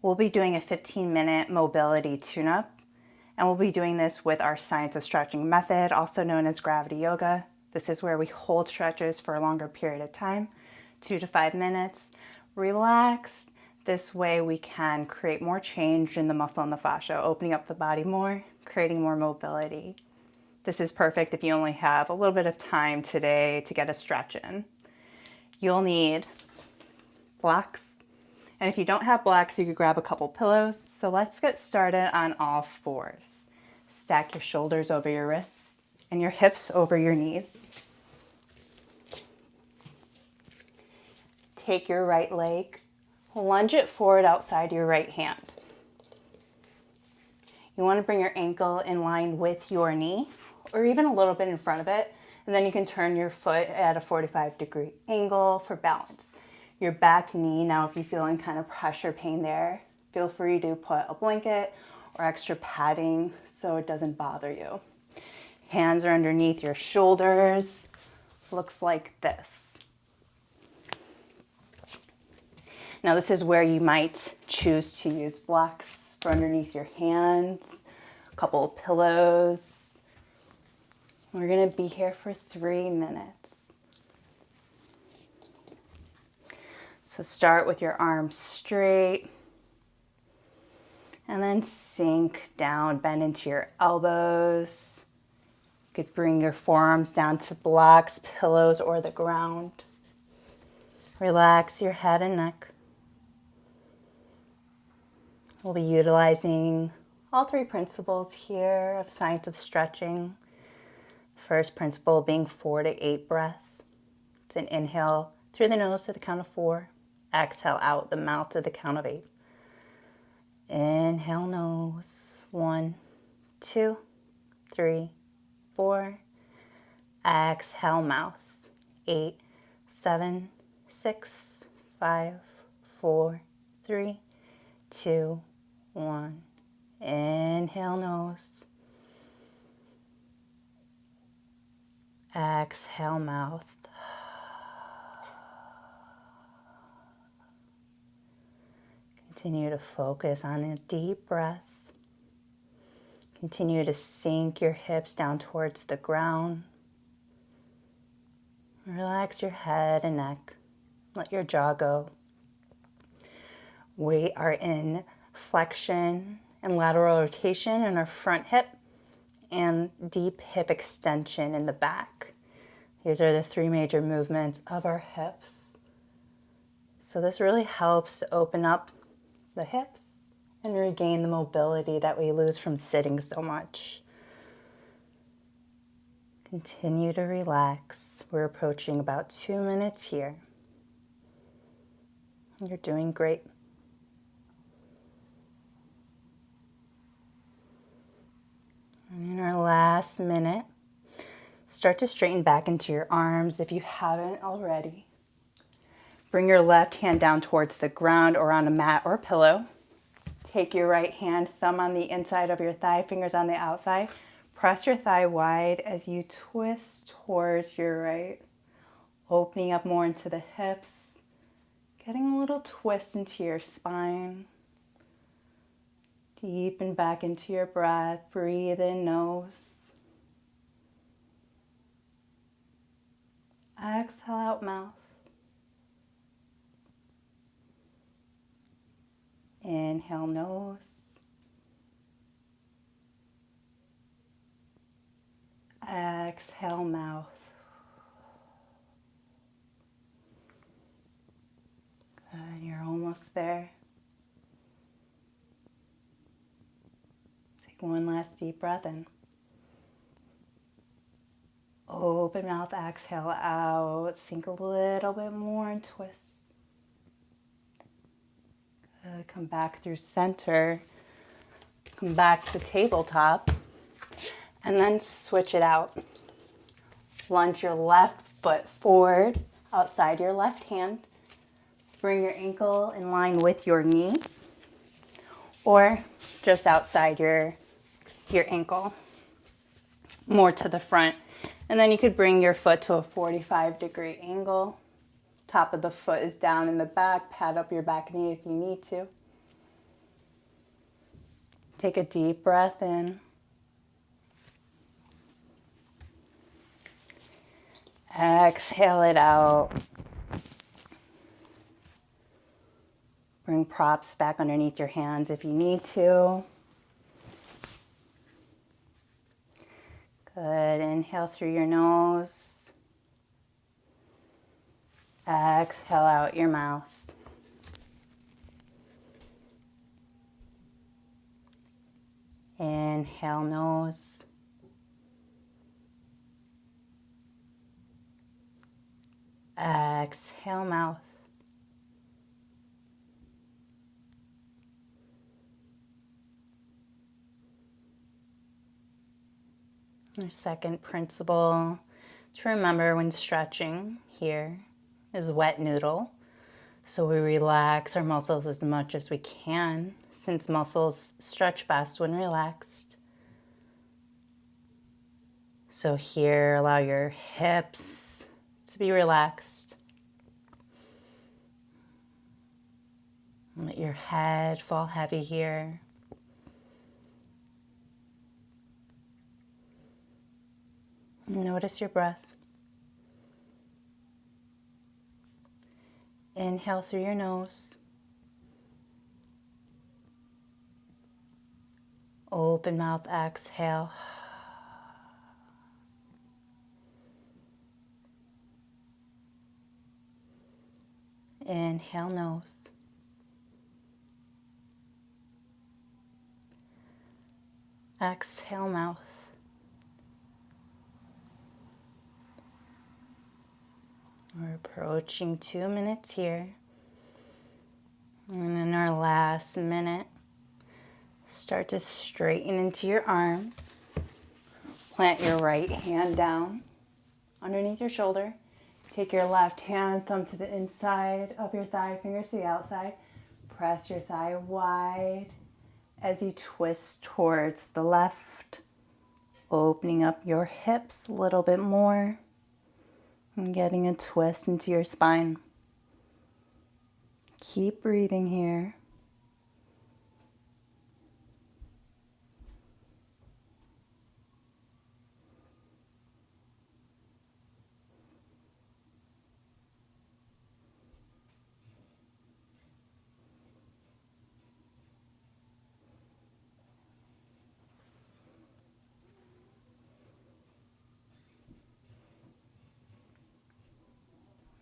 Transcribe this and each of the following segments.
We'll be doing a 15-minute mobility tune-up, and we'll be doing this with our science of stretching method, also known as gravity yoga. This is where we hold stretches for a longer period of time, 2 to 5 minutes, relaxed. This way we can create more change in the muscle and the fascia, opening up the body more, creating more mobility. This is perfect if you only have a little bit of time today to get a stretch in. You'll need blocks. And if you don't have blocks, you could grab a couple pillows. So let's get started on all fours. Stack your shoulders over your wrists and your hips over your knees. Take your right leg, lunge it forward outside your right hand. You want to bring your ankle in line with your knee, or even a little bit in front of it, and then you can turn your foot at a 45-degree angle for balance. Your back knee, now if you feel any kind of pressure pain there, feel free to put a blanket or extra padding so it doesn't bother you. Hands are underneath your shoulders, looks like this. Now this is where you might choose to use blocks for underneath your hands, a couple of pillows. We're gonna be here for 3 minutes. So start with your arms straight and then sink down, bend into your elbows. You could bring your forearms down to blocks, pillows, or the ground. Relax your head and neck. We'll be utilizing all 3 principles here of science of stretching. First principle being 4 to 8 breath. It's an inhale through the nose to the count of 4. Exhale out the mouth to the count of 8. Inhale nose. 1, 2, 3, 4. Exhale mouth. 8, 7, 6, 5, 4, 3, 2, 1. Inhale nose. Exhale mouth. Continue to focus on a deep breath. Continue to sink your hips down towards the ground. Relax your head and neck. Let your jaw go. We are in flexion and lateral rotation in our front hip and deep hip extension in the back. These are the 3 major movements of our hips. So this really helps to open up the hips and regain the mobility that we lose from sitting so much. Continue to relax. We're approaching about 2 minutes here. You're doing great. And in our last minute, start to straighten back into your arms if you haven't already. Bring your left hand down towards the ground or on a mat or pillow. Take your right hand, thumb on the inside of your thigh, fingers on the outside. Press your thigh wide as you twist towards your right, opening up more into the hips, getting a little twist into your spine. Deepen back into your breath. Breathe in nose. Exhale out mouth. Inhale nose. Exhale mouth. Good, you're almost there. Take one last deep breath in. Open mouth, exhale out. Sink a little bit more and twist. Good. Come back through center. Come back to tabletop. And then switch it out. Lunge your left foot forward outside your left hand. Bring your ankle in line with your knee or just outside your ankle, more to the front. And then you could bring your foot to a 45-degree angle. Top of the foot is down in the back. Pad up your back knee if you need to. Take a deep breath in. Exhale it out. Bring props back underneath your hands if you need to. Good. Inhale through your nose. Exhale out your mouth. Inhale nose. Exhale mouth. Our second principle to remember when stretching here is wet noodle. So we relax our muscles as much as we can, since muscles stretch best when relaxed. So here, allow your hips to be relaxed. Let your head fall heavy here. Notice your breath. Inhale through your nose. Open mouth, exhale. Inhale nose. Exhale mouth. We're approaching 2 minutes here. And in our last minute, start to straighten into your arms. Plant your right hand down underneath your shoulder. Take your left hand, thumb to the inside of your thigh, fingers to the outside. Press your thigh wide as you twist towards the left, opening up your hips a little bit more and getting a twist into your spine. Keep breathing here.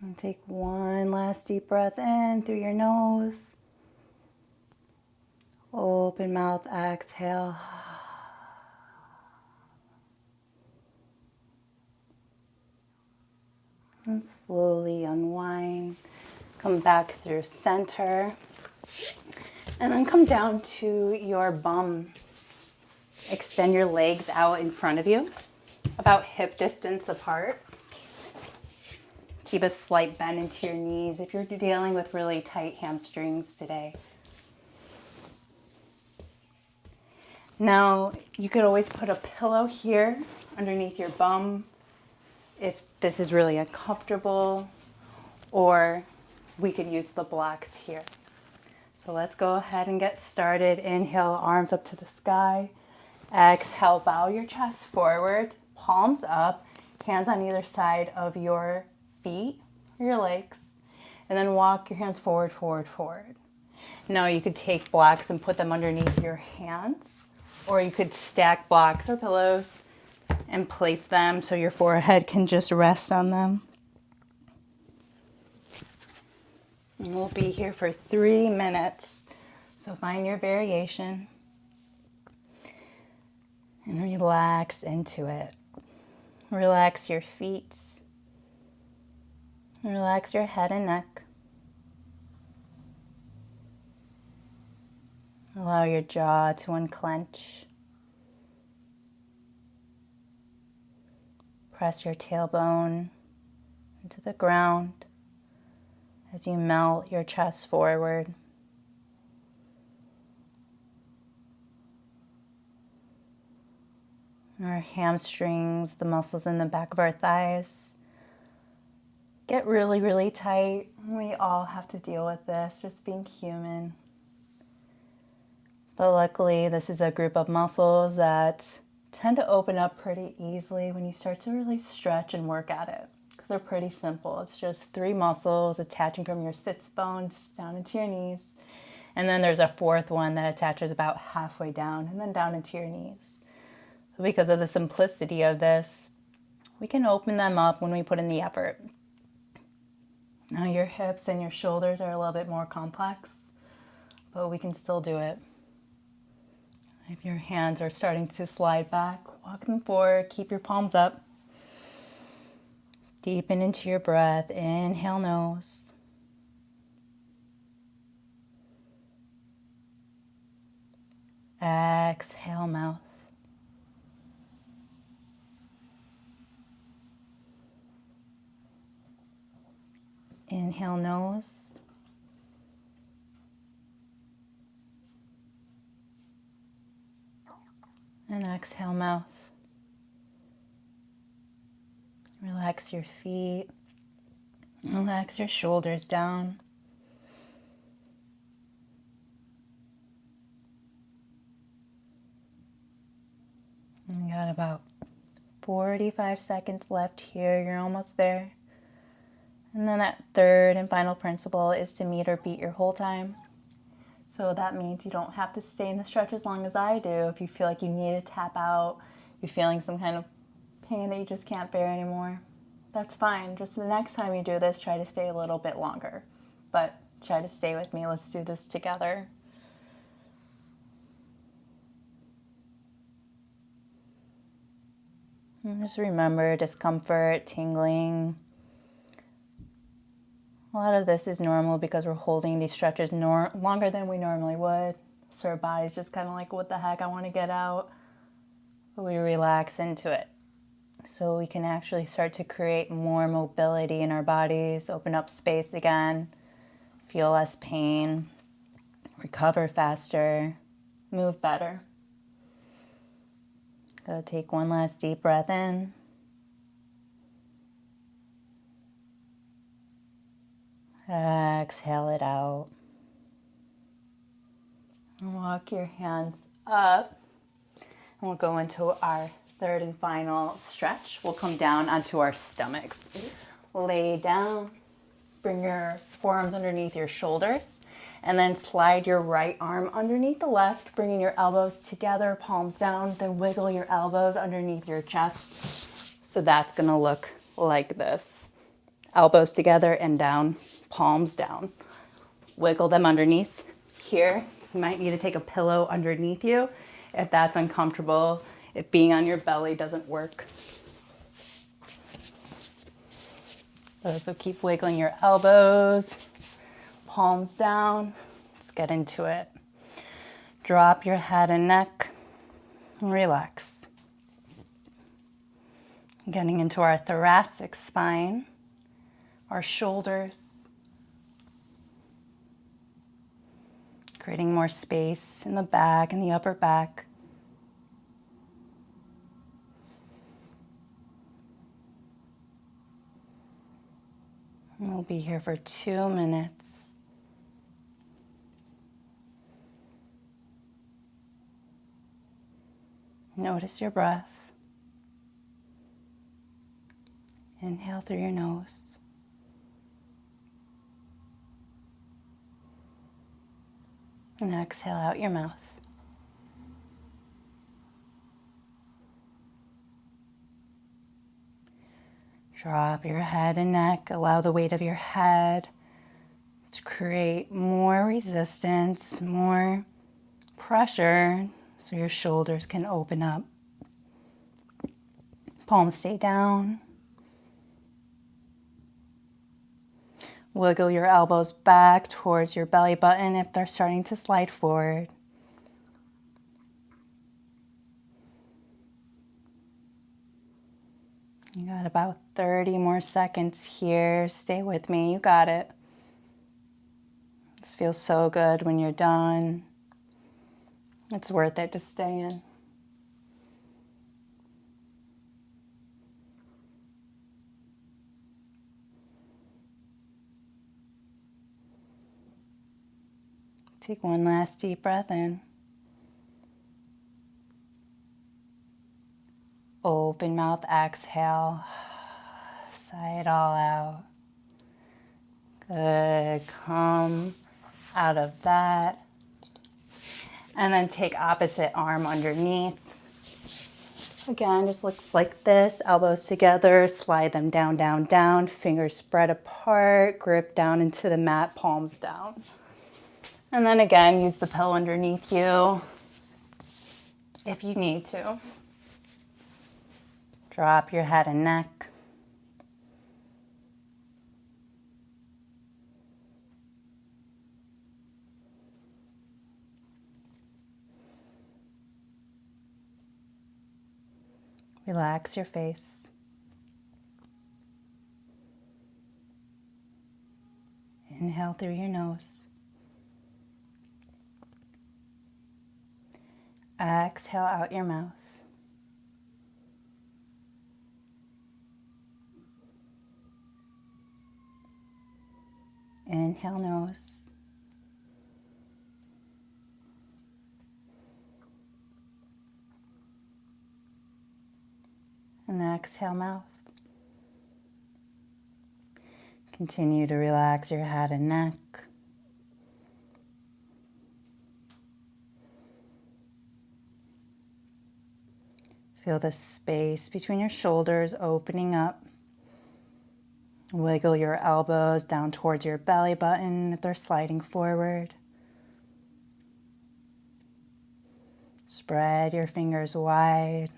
And take one last deep breath in through your nose. Open mouth, exhale. And slowly unwind. Come back through center. And then come down to your bum. Extend your legs out in front of you, about hip distance apart. Keep a slight bend into your knees if you're dealing with really tight hamstrings today. Now, you could always put a pillow here underneath your bum if this is really uncomfortable, or we could use the blocks here. So let's go ahead and get started. Inhale, arms up to the sky. Exhale, bow your chest forward, palms up, hands on either side of your feet or your legs, and then walk your hands forward, forward, forward. Now you could take blocks and put them underneath your hands, or you could stack blocks or pillows and place them so your forehead can just rest on them. And we'll be here for 3 minutes, so find your variation and relax into it. Relax your feet. Relax your head and neck. Allow your jaw to unclench. Press your tailbone into the ground as you melt your chest forward. Our hamstrings, the muscles in the back of our thighs, get really, really tight. We all have to deal with this, just being human. But luckily, this is a group of muscles that tend to open up pretty easily when you start to really stretch and work at it, because they're pretty simple. It's just 3 muscles attaching from your sits bones down into your knees. And then there's a 4th one that attaches about halfway down and then down into your knees. So because of the simplicity of this, we can open them up when we put in the effort. Now your hips and your shoulders are a little bit more complex, but we can still do it. If your hands are starting to slide back, walk them forward, keep your palms up. Deepen into your breath, inhale nose. Exhale mouth. Inhale nose. And exhale mouth. Relax your feet. Relax your shoulders down. You got about 45 seconds left here. You're almost there. And then that 3rd and final principle is to meet or beat your whole time. So that means you don't have to stay in the stretch as long as I do. If you feel like you need to tap out, you're feeling some kind of pain that you just can't bear anymore, that's fine. Just the next time you do this, try to stay a little bit longer. But try to stay with me. Let's do this together. And just remember discomfort, tingling. A lot of this is normal because we're holding these stretches longer than we normally would. So our body's just kind of like, what the heck, I want to get out. But we relax into it. So we can actually start to create more mobility in our bodies, open up space again, feel less pain, recover faster, move better. Go take one last deep breath in. Exhale it out. And walk your hands up. And we'll go into our 3rd and final stretch. We'll come down onto our stomachs. Lay down. Bring your forearms underneath your shoulders. And then slide your right arm underneath the left, bringing your elbows together, palms down. Then wiggle your elbows underneath your chest. So that's going to look like this. Elbows together and down. Palms down. Wiggle them underneath. Here, you might need to take a pillow underneath you if that's uncomfortable, if being on your belly doesn't work. So keep wiggling your elbows, palms down. Let's get into it. Drop your head and neck and relax. Getting into our thoracic spine, our shoulders. Creating more space in the back and the upper back. And we'll be here for 2 minutes. Notice your breath. Inhale through your nose. And exhale out your mouth. Drop your head and neck. Allow the weight of your head to create more resistance, more pressure, so your shoulders can open up. Palms stay down. Wiggle your elbows back towards your belly button if they're starting to slide forward. You got about 30 more seconds here. Stay with me. You got it. This feels so good when you're done. It's worth it to stay in. Take one last deep breath in. Open mouth, exhale. Sigh it all out. Good. Come out of that. And then take opposite arm underneath. Again, just looks like this. Elbows together, slide them down, down, down. Fingers spread apart. Grip down into the mat, palms down. And then again, use the pillow underneath you if you need to. Drop your head and neck. Relax your face. Inhale through your nose. Exhale out your mouth. Inhale nose. And exhale mouth. Continue to relax your head and neck. Feel the space between your shoulders opening up. Wiggle your elbows down towards your belly button if they're sliding forward. Spread your fingers wide.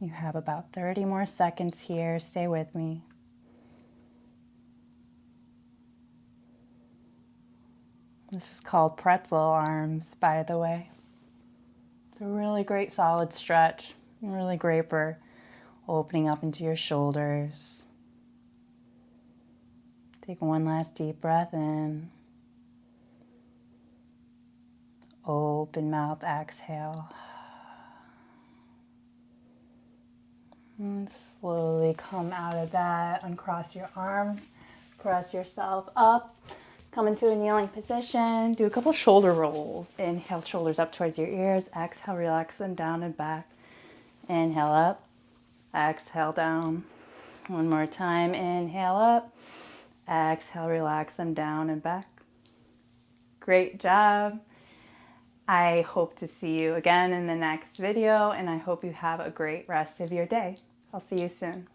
You have about 30 more seconds here. Stay with me. This is called pretzel arms, by the way. It's a really great solid stretch. Really great for opening up into your shoulders. Take one last deep breath in. Open mouth, exhale. And slowly come out of that. Uncross your arms. Press yourself up. Come into a kneeling position. Do a couple shoulder rolls. Inhale, shoulders up towards your ears. Exhale, relax them down and back. Inhale up. Exhale down. One more time. Inhale up. Exhale, relax them down and back. Great job. I hope to see you again in the next video, and I hope you have a great rest of your day. I'll see you soon.